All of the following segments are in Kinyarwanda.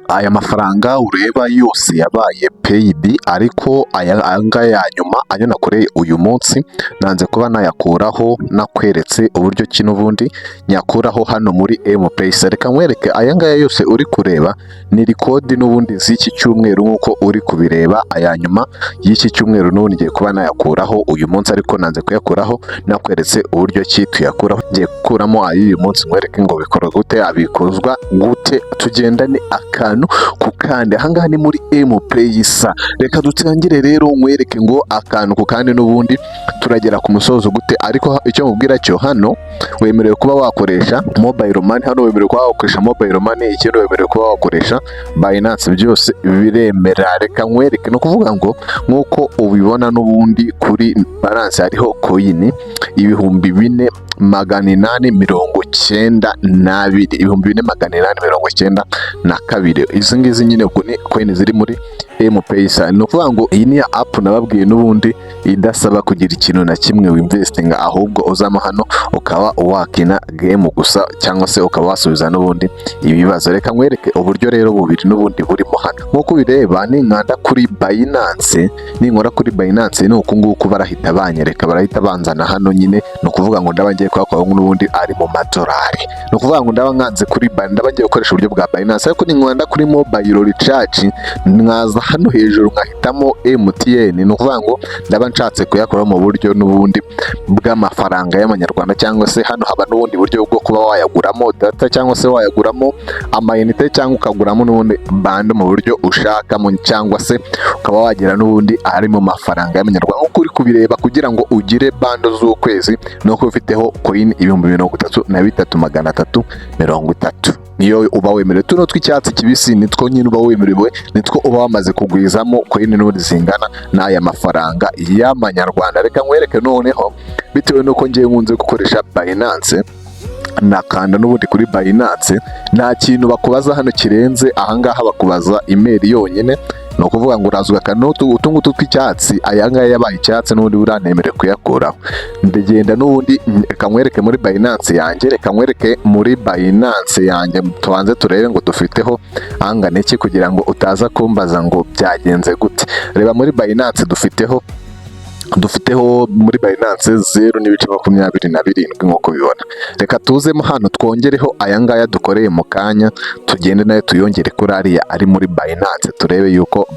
aya mafaranga ureba yose yabaye peyidi, ariko aya ngaya ya nyuma ayo nakoreye uyu munsi nanze kuba nayakuraho nakweretse uburyo ki n'ubundi nyakuraho hano muri M-Pesa. Reka nkwereke aya ngaya yose uri kureba ni rikodi n'ubundi z'iki cyumweru nk'uko uri kubireba. Aya nyuma y'iki cyumweru n'ubundi ngiye kuba nayakuraho uyu munsi, ariko nanze kuyakuraho nakweretse uburyo ki tuyakuraho. Ngiye gukuramo ay'uyu munsi nkwereke ngo bikora gute, abikozwa gute, tugendane akantu ku kandi. Ahangaha ni muri M-Pesa. Reka dutangire rero nkwereke ngo akantu ku kandi n'ubundi turagera ku musozo gute. Ariko icyo mubwira cyo, hano wemerewe kuba wakoresha mobile money, hano wemerewe kuba wakoresha mobile money, ikindi wemerewe kuba wakoresha Binance, byose biremera. Reka nkwereke, no kuvuga ngo nk'uko ubibona n'ubundi kuri balance hariho coin 4,892, izi ngizi nyine ni coin ziri muri M-Pesa. Ni ukuvuga ngo iyi ni ya app nababwiye n'ubundi idasaba kugira ikintu na kimwe winvestinga, ahubwo uzama hano ukaba wakina game gusa, cyangwa se ukaba wasubiza n'ubundi ibibazo. Reka nkwereke uburyo rero bubiri n'ubundi burimo hano. Nk'uko ubireba ninkanda kuri Binance, ninkora kuri Binance ni uku nguku barahita banyereka, barahita banzana hano nyine. Ni ukuvuga ngo ndaba ngiye kuyakora n'ubundi ari mu madolari. Ni ukuvuga ngo ndaba nkanze kuri Binance, ndaba ngiye gukoresha uburyo bwa Binance. Ariko ninkanda kuri mobile recharge nkaza hano hejuru nkahitamo MTN, ni ukuvuga ngo ndaba nshatse kuyakora mu buryo n'ubundi bw'amafaranga y'amanyarwanda, cyangwa se hano haba n'ubundi buryo bwo kuba wayaguramo data, cyangwa se wayaguramo amayinite, cyangwa ukaguramo n'ubundi bando mu buryo ushakamo, cyangwa se ukaba wagira n'ubundi ari mu mafaranga y'amanyarwanda. Nk'uko uri kubireba, kugira ngo ugire bando z'ukwezi nuko ufiteho coin 33,330 niyo uba wemerewe. Tuno tw'icyatsi kibisi nitwo nyine uba wemerewe, nitwo uba wamaze kugwizamo coin n'ubundi zingana n'aya mafaranga y'amanyarwanda. Reka nkwereke noneho, bitewe nuko ngiye nkunze gukoresha Binance, nakanda n'ubundi kuri Binance, nta kintu bakubaza hano kirenze ahangaha, bakubaza email yonyine. Ni ukuvuga ngo uraza ugakanda utu ngutu tw'icyatsi, aya ngaya yabaye icyatsi n'ubundi uranemerewe kuyakuraho. Ndagenda n'ubundi, reka nkwereke muri Binance yanjye, reka nkwereke muri Binance yanjye, tubanze turebe ngo dufiteho angana iki, kugira ngo utaza kumbaza ngo byagenze gute. Reba muri Binance dufiteho muri Binance 0,27 nk'uko bibona. Reka tuzemo hano twongereho aya ngaya dukoreye mu kanya, tugende nayo tuyongere kuri ariya ari muri Binance, turebe yuko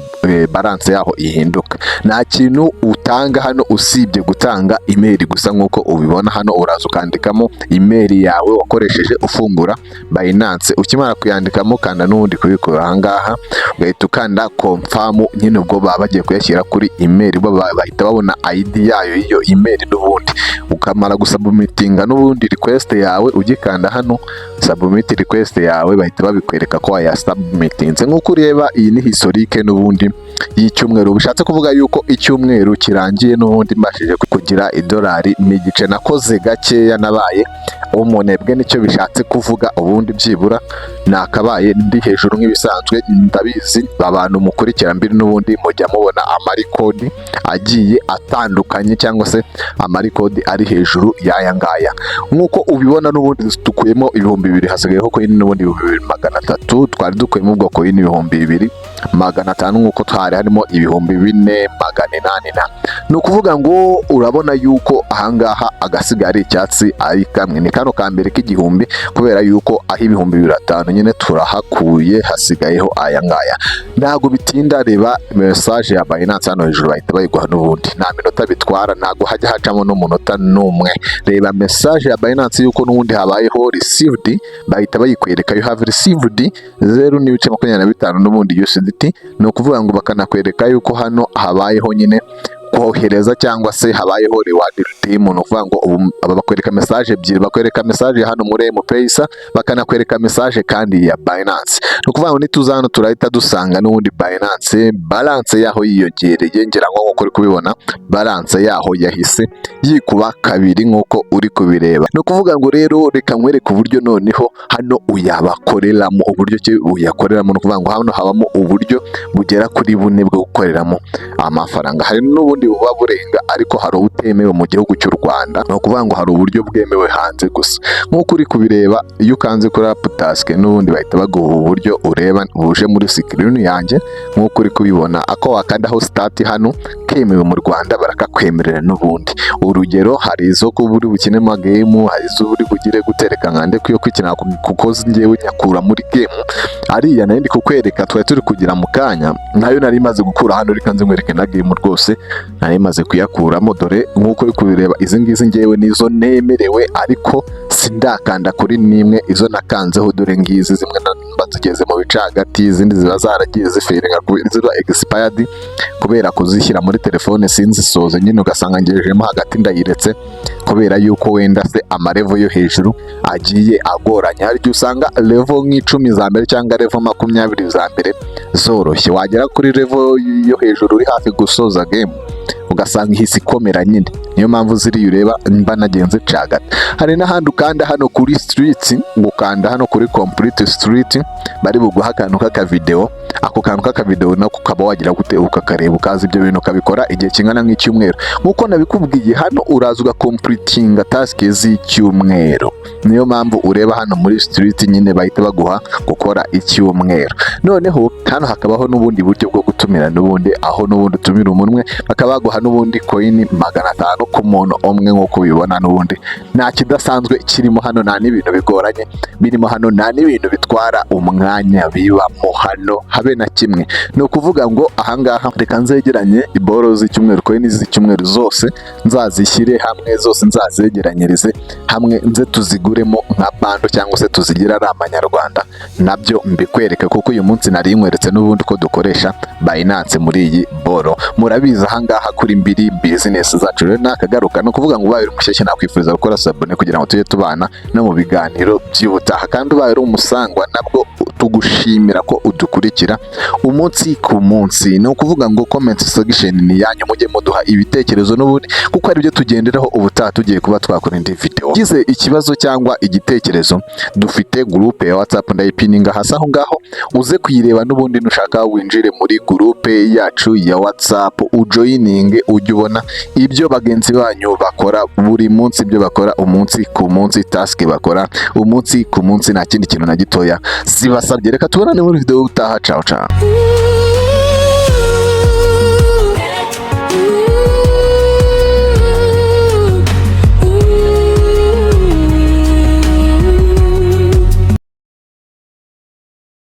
balance yaho ihinduka. Nta kintu utanga hano usibye gutanga email gusa. nk'uko ubibona hano, uraza ukandikamo email yawe wakoresheje ufungura Binance. Ukimara kuyandikamo, kanda n'ubundi kubikora ahangaha, ugahita ukanda confirm. Nyine ubwo baba bagiye kuyashyira kuri email, bo bahita babona ID yayo iyo email n'ubundi. Ukamara gusubmitinga n'ubundi request yawe, ugikanda hano submit request yawe, bahita babikwereka ko wayasubmitinze. Nk'uko ureba, iyi ni historique n'ubundi y'icyumweru. Bishatse kuvuga yuko icyumweru kirangiye n'ubundi mbashije kugira $1.5 nakoze gakeya, nabaye umunebwe, nicyo bishatse kuvuga. Ubundi byibura nakabaye ndi hejuru nk'ibisanzwe. Ndabizi abantu mukurikira mbiri n'ubundi mujya mubona amarikodi agiye atandukanye, cyangwa se amarikodi ari hejuru y'aya ngaya. Nk'uko ubibona n'ubundi dukuyemo 2,000, hasigayeho coin n'ubundi 2,300. Twari dukuyemo ubwo coin 2,500, nk'uko twari harimo 4,800. Ni ukuvuga ngo urabona yuko ahangaha agasigaye ari icyatsi ari kamwe, ni kano ka mbere k'igihumbi, kubera yuko aho 5,500 nyine turahakuye, hasigayeho aya ngaya. Ntago bitinda, reba message ya Binance hano hejuru bahita bayiguha n'ubundi, nta minota bitwara, ntago hajya hacamo n'umunota n'umwe. Reba message ya Binance yuko n'ubundi habayeho received, bahita bayikwereka you have received 0,25 n'ubundi USDT. Ni ukuvuga ngo bakanakwereka yuko hano habayeho nyine kohereza, cyangwa se habayeho reward redeem. Ni ukuvuga ngo bakwereka message ebyiri, bakwereka message hano muri M-Pesa, bakanakwereka message kandi ya Binance. Ni ukuvuga ngo nituza hano turahita dusanga n'ubundi Binance balance yaho yiyongereye, ngira ngo nk'uko uri kubibona balance yaho yahise yikuba kabiri nk'uko uri kubireba. Ni ukuvuga ngo rero, reka nkwereke uburyo noneho hano uyabakoreramo, uburyo ki uyakoreramo. Ni ukuvuga ngo hano habamo uburyo bugera kuri 4 bwo gukoreramo amafaranga. Hari n'ubundi n'ubundi buba burenga ariko hari ubutemewe mu gihugu cy'u Rwanda. Ni ukuvuga ngo hari uburyo bwemewe hanze gusa. Nk'uko uri kubireba iyo ukanze kuri aputaske n'ubundi bahita baguha uburyo ureba buje muri sikirini yanjye nk'uko uri kubibona. Ako wakandaho start hano kemewe mu Rwanda barakakwemerera n'ubundi. Urugero hari izo kuba uri bukine ma game, hari izo uri bugire gutereka nkande kuyo kwikina kuko njyewe nyakura muri game ariya nari ndi kukwereka twari turi kugira mu kanya nayo nari maze gukura hano reka nze nkwereke na game rwose nari maze kuyakuramo. Dore nk'uko uri kubireba izi ngizi njyewe nizo nemerewe ariko sindakanda kuri nimwe, izo nakanzeho dore ngizi zimwe bazigeze mu bice hagati, izindi ziba zaragiye ziferinga ziba expired kubera kuzishyira muri telefone sinzisoze nyine ugasanga ngejemo hagati ndayiretse kubera yuko wenda se amarevo yo hejuru agiye agoranya. Hari usanga level nk'icumi za mbere cyangwa level 20 za mbere zoroshye, wagera kuri level yo hejuru uri hafi gusoza game ugasanga ihisi ikomera nyine. Niyo mpamvu ziri ureba mba nagenze cagata. Hari n'ahandi ukanda hano kuri street, ukanda hano kuri complete street bari buguha akantu k'aka video. Ako kantu k'aka video nako kaba wagira gute ukakareba ukaza ibyo bintu kabikora igihe kingana nk'icyumweru. Nkuko nabikubwiye hano uraza ugacompletinga task z'icyumweru. Niyo mpamvu ureba hano muri street nyine bahita baguha gukora icyumweru. Noneho hano hakabaho n'ubundi buryo bwo gutumira n'ubundi, aho n'ubundi utumira umunwe bakaba baguha n'ubundi coin 500 ku muntu umwe nk'uko ubibona. N'ubundi nta kidasanzwe kirimo hano, nta n'ibintu bigoranye birimo hano, nta n'ibintu bitwara umwanya bibamo hano habe na kimwe. Ni ukuvuga ngo ahangaha reka nzegeranye iboro z'icyumweru, coin z'icyumweru zose nzazishyire hamwe, zose nzazegeranyirize hamwe nze tuziguremo nka bando cyangwa se tuzigira ari amanyarwanda nabyo mbikwereke kuko uyu munsi nari nkweretse n'ubundi ko dukoresha Binance muri iyi boro. Murabizi ahangaha kuri mbiri business zacu rero nakagaruka. No kuvuga ngo ubaye umushyashya nakwifuriza gukora sabone kugira ngo tujye tubana no mu biganiro by'ubutaha, kandi ubaye uri umusangwa nabwo tugushimira ko udukurikira umunsi ku munsi. Ni ukuvuga ngo comment section ni yanyu, mujye muduha ibitekerezo n'ubundi kuko ari byo tugenderaho ubutaha tugiye kuba twakora indi video. Gize ikibazo cyangwa igitekerezo dufite groupe ya WhatsApp ndayipininga hasi aho ngaho uze kuyireba n'ubundi nushaka winjire muri groupe yacu ya WhatsApp ujoininge ujye ubona ibyo bagenzi banyu bakora buri munsi, ibyo bakora umunsi ku munsi, task bakora umunsi ku munsi, nta kindi kintu na gitoya zibasabye. Reka tubonane muri video utaha. Ciao ciao.